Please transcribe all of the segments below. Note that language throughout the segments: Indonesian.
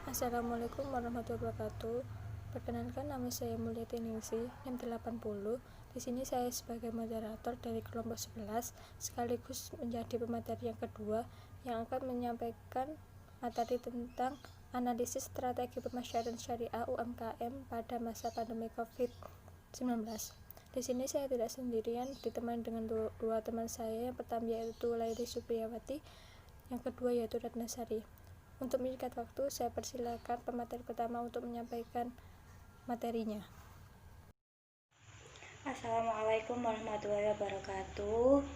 Assalamualaikum warahmatullahi wabarakatuh. Perkenalkan, nama saya Mulyati Ningsih, NIM 80. Di sini saya sebagai moderator dari kelompok 11 sekaligus menjadi pemateri yang kedua yang akan menyampaikan materi tentang analisis strategi pemasaran syariah UMKM pada masa pandemi COVID-19. Di sini saya tidak sendirian, ditemani dengan dua teman saya. Yang pertama yaitu Laili Supriyawati, yang kedua yaitu Ratna Sari. Untuk menyingkat waktu, saya persilakan pemateri pertama untuk menyampaikan materinya. Assalamualaikum warahmatullahi wabarakatuh.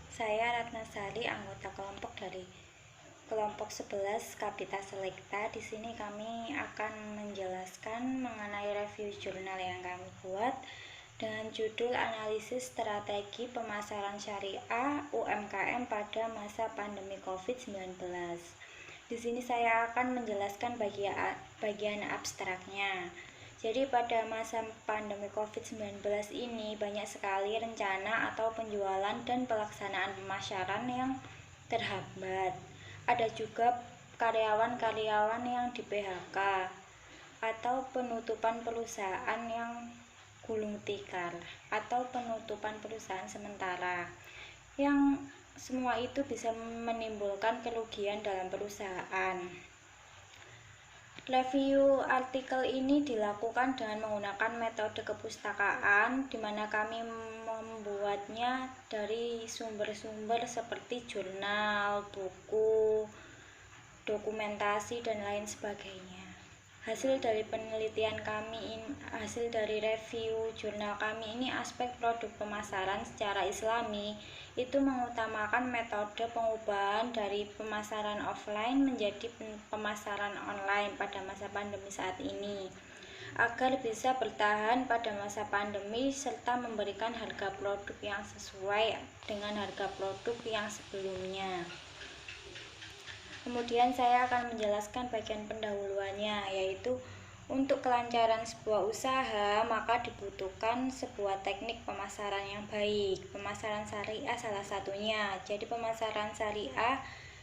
Saya Ratna Sari, anggota kelompok dari kelompok 11 Kapita Selekta. Di sini kami akan menjelaskan mengenai review jurnal yang kami buat dengan judul Analisis Strategi Pemasaran Syariah UMKM pada masa pandemi COVID-19. Di sini saya akan menjelaskan bagian abstraknya. Jadi pada masa pandemi COVID-19 ini banyak sekali rencana atau penjualan dan pelaksanaan pemasaran yang terhambat. Ada juga karyawan-karyawan yang di PHK atau penutupan perusahaan yang gulung tikar atau penutupan perusahaan sementara, yang semua itu bisa menimbulkan kerugian dalam perusahaan. Review artikel ini dilakukan dengan menggunakan metode kepustakaan, di mana kami membuatnya dari sumber-sumber seperti jurnal, buku, dokumentasi, dan lain sebagainya. Hasil dari review jurnal kami ini, aspek produk pemasaran secara islami itu mengutamakan metode pengubahan dari pemasaran offline menjadi pemasaran online pada masa pandemi saat ini, agar bisa bertahan pada masa pandemi serta memberikan harga produk yang sesuai dengan harga produk yang sebelumnya. Kemudian saya akan menjelaskan bagian pendahuluannya, yaitu untuk kelancaran sebuah usaha maka dibutuhkan sebuah teknik pemasaran yang baik. Pemasaran syariah salah satunya. Jadi pemasaran syariah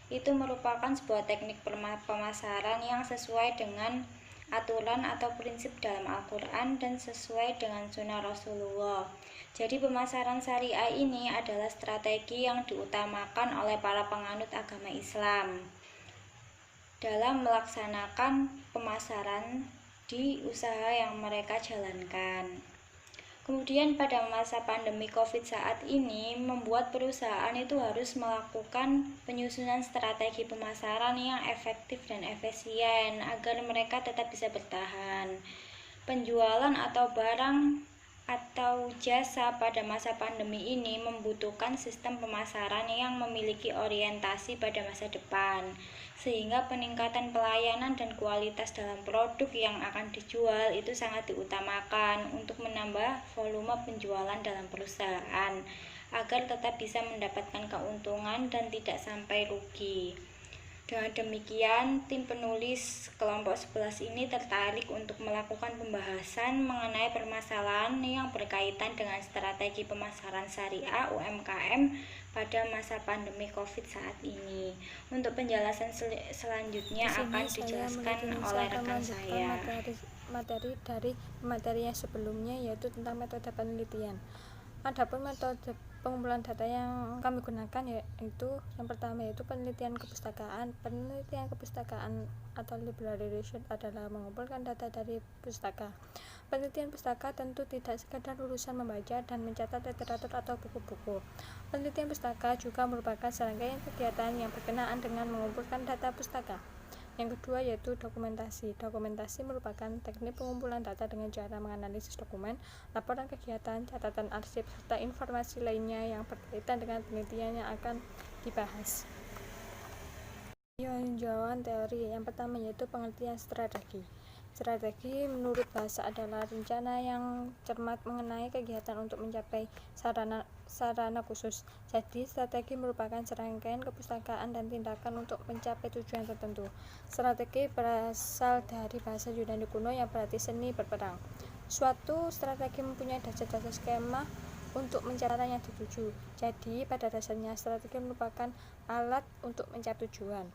itu merupakan sebuah teknik pemasaran yang sesuai dengan aturan atau prinsip dalam Al-Quran dan sesuai dengan sunnah Rasulullah. Jadi pemasaran syariah ini adalah strategi yang diutamakan oleh para penganut agama Islam dalam melaksanakan pemasaran di usaha yang mereka jalankan. Kemudian pada masa pandemi COVID saat ini membuat perusahaan itu harus melakukan penyusunan strategi pemasaran yang efektif dan efisien agar mereka tetap bisa bertahan. Penjualan atau barang atau jasa pada masa pandemi ini membutuhkan sistem pemasaran yang memiliki orientasi pada masa depan, sehingga peningkatan pelayanan dan kualitas dalam produk yang akan dijual itu sangat diutamakan untuk menambah volume penjualan dalam perusahaan agar tetap bisa mendapatkan keuntungan dan tidak sampai rugi. Dengan demikian, tim penulis kelompok 11 ini tertarik untuk melakukan pembahasan mengenai permasalahan yang berkaitan dengan strategi pemasaran syariah UMKM pada masa pandemi COVID saat ini. Untuk penjelasan selanjutnya akan dijelaskan oleh rekan saya. Materi dari materi yang sebelumnya, yaitu tentang metode penelitian. Adapun metode pengumpulan data yang kami gunakan yaitu yang pertama yaitu penelitian kepustakaan. Penelitian kepustakaan atau library research adalah mengumpulkan data dari pustaka. Penelitian pustaka tentu tidak sekadar urusan membaca dan mencatat literatur atau buku-buku. Penelitian pustaka juga merupakan serangkaian kegiatan yang berkenaan dengan mengumpulkan data pustaka. Yang kedua yaitu dokumentasi. Dokumentasi merupakan teknik pengumpulan data dengan cara menganalisis dokumen, laporan kegiatan, catatan arsip, serta informasi lainnya yang berkaitan dengan penelitian yang akan dibahas. Tinjauan teori yang pertama yaitu pengertian strategi. Strategi menurut bahasa adalah rencana yang cermat mengenai kegiatan untuk mencapai sarana khusus. Jadi, strategi merupakan serangkaian kepustakaan dan tindakan untuk mencapai tujuan tertentu. Strategi berasal dari bahasa Yunani kuno yang berarti seni berperang. Suatu strategi mempunyai dasar-dasar skema untuk mencapai yang dituju. Jadi, pada dasarnya strategi merupakan alat untuk mencapai tujuan.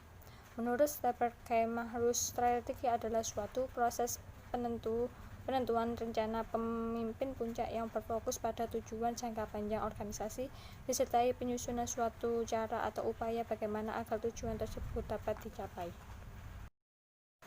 Menurut Stephen Mahrus, strategi adalah suatu proses penentuan rencana pemimpin puncak yang berfokus pada tujuan jangka panjang organisasi, disertai penyusunan suatu cara atau upaya bagaimana agar tujuan tersebut dapat dicapai.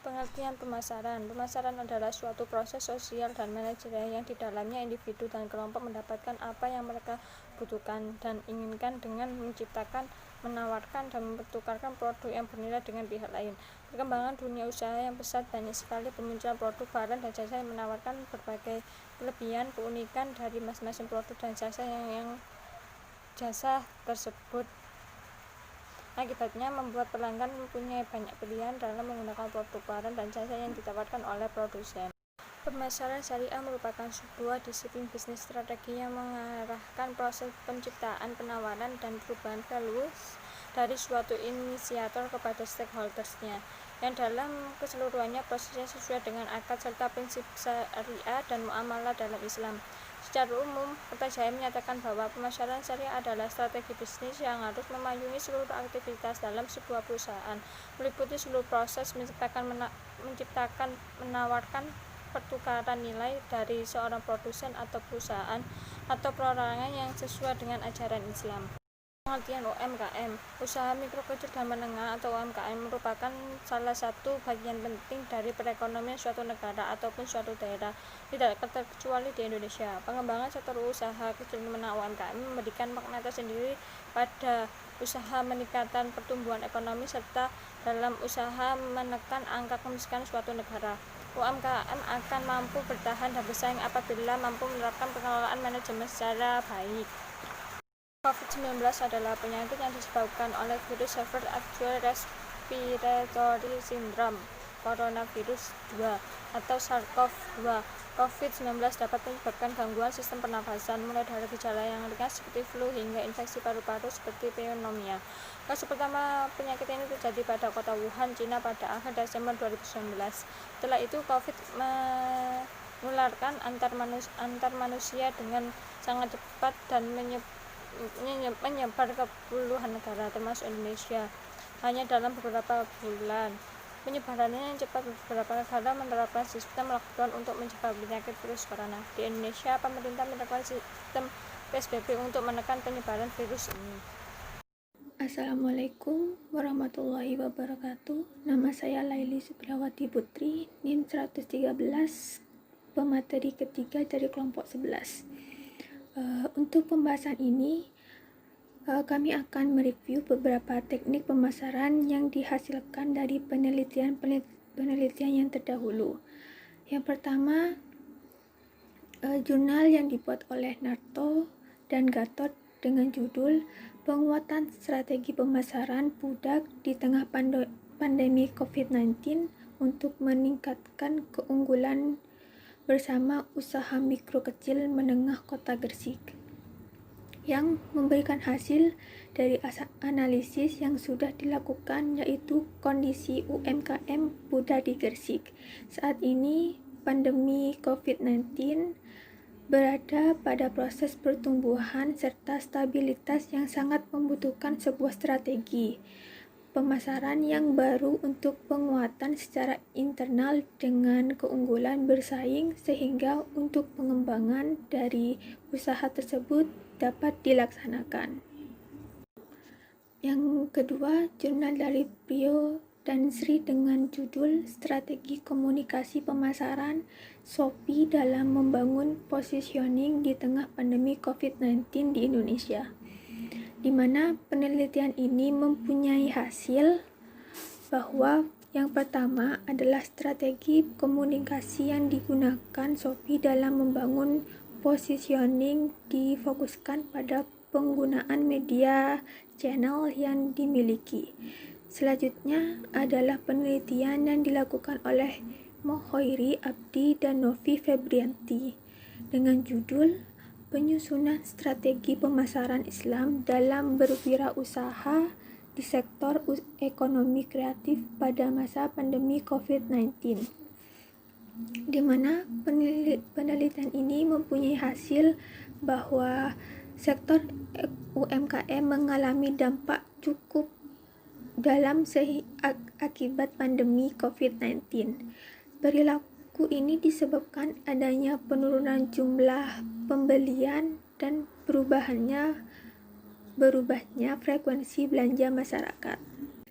Pengertian pemasaran. Pemasaran adalah suatu proses sosial dan manajerial yang di dalamnya individu dan kelompok mendapatkan apa yang mereka butuhkan dan inginkan dengan menciptakan, menawarkan, dan mempertukarkan produk yang bernilai dengan pihak lain. Perkembangan dunia usaha yang pesat, banyak sekali bermunculan produk, barang, dan jasa yang menawarkan berbagai kelebihan, keunikan dari masing-masing produk dan jasa yang jasa tersebut. Akibatnya membuat pelanggan mempunyai banyak pilihan dalam menggunakan produk, barang, dan jasa yang ditawarkan oleh produsen. Pemasaran syariah merupakan sebuah disiplin bisnis strategi yang mengarahkan proses penciptaan, penawaran, dan perubahan value dari suatu inisiator kepada stakeholders-nya, yang dalam keseluruhannya prosesnya sesuai dengan akad serta prinsip syariah dan muamalah dalam Islam. Secara umum, Kertajaya menyatakan bahwa pemasaran syariah adalah strategi bisnis yang harus memayungi seluruh aktivitas dalam sebuah perusahaan, meliputi seluruh proses menciptakan, menawarkan, pertukaran nilai dari seorang produsen atau perusahaan atau perorangan yang sesuai dengan ajaran Islam. Pengertian UMKM. Usaha mikro, kecil, dan menengah atau UMKM merupakan salah satu bagian penting dari perekonomian suatu negara ataupun suatu daerah, tidak terkecuali di Indonesia. Pengembangan sektor usaha kecil dan menengah UMKM memberikan makna tersendiri pada usaha meningkatkan pertumbuhan ekonomi serta dalam usaha menekan angka kemiskinan suatu negara. UMKM akan mampu bertahan dan bersaing apabila mampu menerapkan pengelolaan manajemen secara baik. COVID-19 adalah penyakit yang disebabkan oleh virus Acute Respiratory Syndrome coronavirus 2 atau SARS-CoV-2. COVID-19 dapat menyebabkan gangguan sistem pernafasan, mulai dari gejala yang ringan seperti flu hingga infeksi paru-paru seperti pneumonia. Kasus pertama penyakit ini terjadi pada kota Wuhan, Cina pada akhir Desember 2019. Setelah itu, COVID menularkan antar manusia dengan sangat cepat dan menyebar ke puluhan negara termasuk Indonesia hanya dalam beberapa bulan. Penyebarannya yang cepat, beberapa negara menerapkan sistem lockdown untuk mencegah penyakit virus corona. Di Indonesia, pemerintah menerapkan sistem PSBB untuk menekan penyebaran virus ini. Assalamualaikum warahmatullahi wabarakatuh. Nama saya Laili Supriawati Putri, NIM 113, pemateri ketiga dari kelompok 11. Untuk pembahasan ini, kami akan mereview beberapa teknik pemasaran yang dihasilkan dari penelitian yang terdahulu. Yang pertama, jurnal yang dibuat oleh Narto dan Gatot dengan judul Penguatan Strategi Pemasaran Budak di Tengah Pandemi COVID-19 untuk Meningkatkan Keunggulan bersama Usaha Mikro Kecil Menengah Kota Gresik, yang memberikan hasil dari analisis yang sudah dilakukan, yaitu kondisi UMKM Budak di Gresik. Saat ini pandemi COVID-19 berada pada proses pertumbuhan serta stabilitas yang sangat membutuhkan sebuah strategi pemasaran yang baru untuk penguatan secara internal dengan keunggulan bersaing, sehingga untuk pengembangan dari usaha tersebut dapat dilaksanakan. Yang kedua, jurnal dari Prio dan Sri dengan judul Strategi Komunikasi Pemasaran Shopee dalam Membangun Positioning di Tengah Pandemi COVID-19 di Indonesia, di mana penelitian ini mempunyai hasil bahwa yang pertama adalah strategi komunikasi yang digunakan Shopee dalam membangun positioning difokuskan pada penggunaan media channel yang dimiliki. Selanjutnya adalah penelitian yang dilakukan oleh Mohoiri Abdi dan Novi Febrianti dengan judul Penyusunan Strategi Pemasaran Islam dalam Berwirausaha di Sektor Ekonomi Kreatif pada Masa Pandemi COVID-19, di mana penelitian ini mempunyai hasil bahwa sektor UMKM mengalami dampak cukup akibat pandemi COVID-19. Perilaku ini disebabkan adanya penurunan jumlah pembelian dan berubahnya frekuensi belanja masyarakat.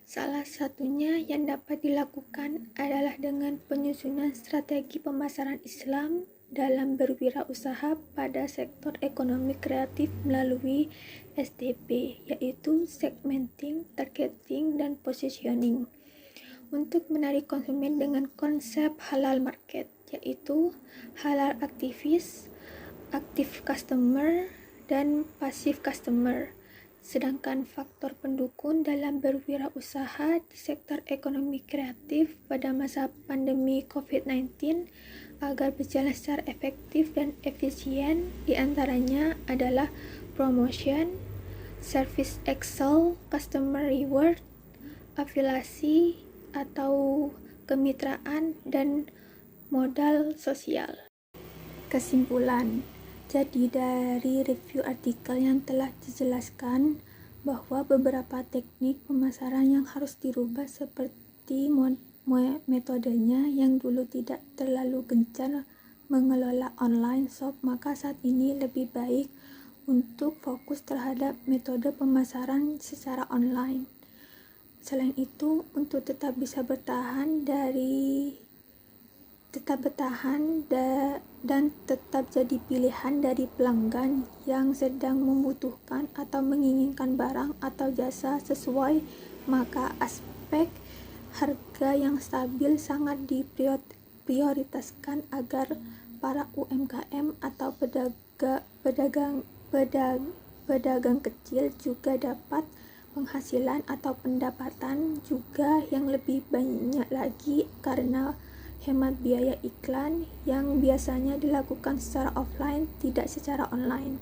Salah satunya yang dapat dilakukan adalah dengan penyusunan strategi pemasaran Islam dalam berwirausaha pada sektor ekonomi kreatif melalui SDP, yaitu segmenting, targeting, dan positioning, untuk menarik konsumen dengan konsep halal market, yaitu halal aktivis, active customer, dan passive customer. Sedangkan faktor pendukung dalam berwirausaha di sektor ekonomi kreatif pada masa pandemi COVID-19 agar berjalan secara efektif dan efisien diantaranya adalah promotion, service excel, customer reward, afiliasi atau kemitraan, dan modal sosial. Kesimpulan, jadi dari review artikel yang telah dijelaskan bahwa beberapa teknik pemasaran yang harus dirubah seperti metodenya yang dulu tidak terlalu gencar mengelola online shop, maka saat ini lebih baik untuk fokus terhadap metode pemasaran secara online. Selain itu, untuk tetap bisa bertahan dan tetap jadi pilihan dari pelanggan yang sedang membutuhkan atau menginginkan barang atau jasa sesuai, maka aspek harga yang stabil sangat diprioritaskan agar para UMKM atau pedagang kecil juga dapat penghasilan atau pendapatan juga yang lebih banyak lagi karena hemat biaya iklan yang biasanya dilakukan secara offline tidak secara online.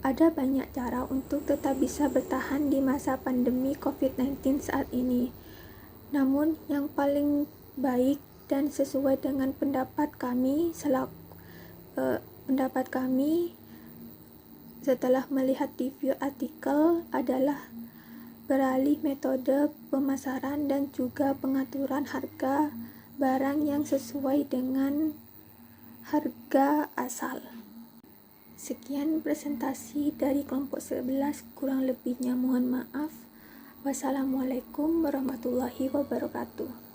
Ada banyak cara untuk tetap bisa bertahan di masa pandemi COVID-19 saat ini. Namun yang paling baik dan sesuai dengan pendapat kami setelah melihat review artikel adalah beralih metode pemasaran dan juga pengaturan harga barang yang sesuai dengan harga asal. Sekian presentasi dari kelompok 11, kurang lebihnya mohon maaf. Wassalamualaikum warahmatullahi wabarakatuh.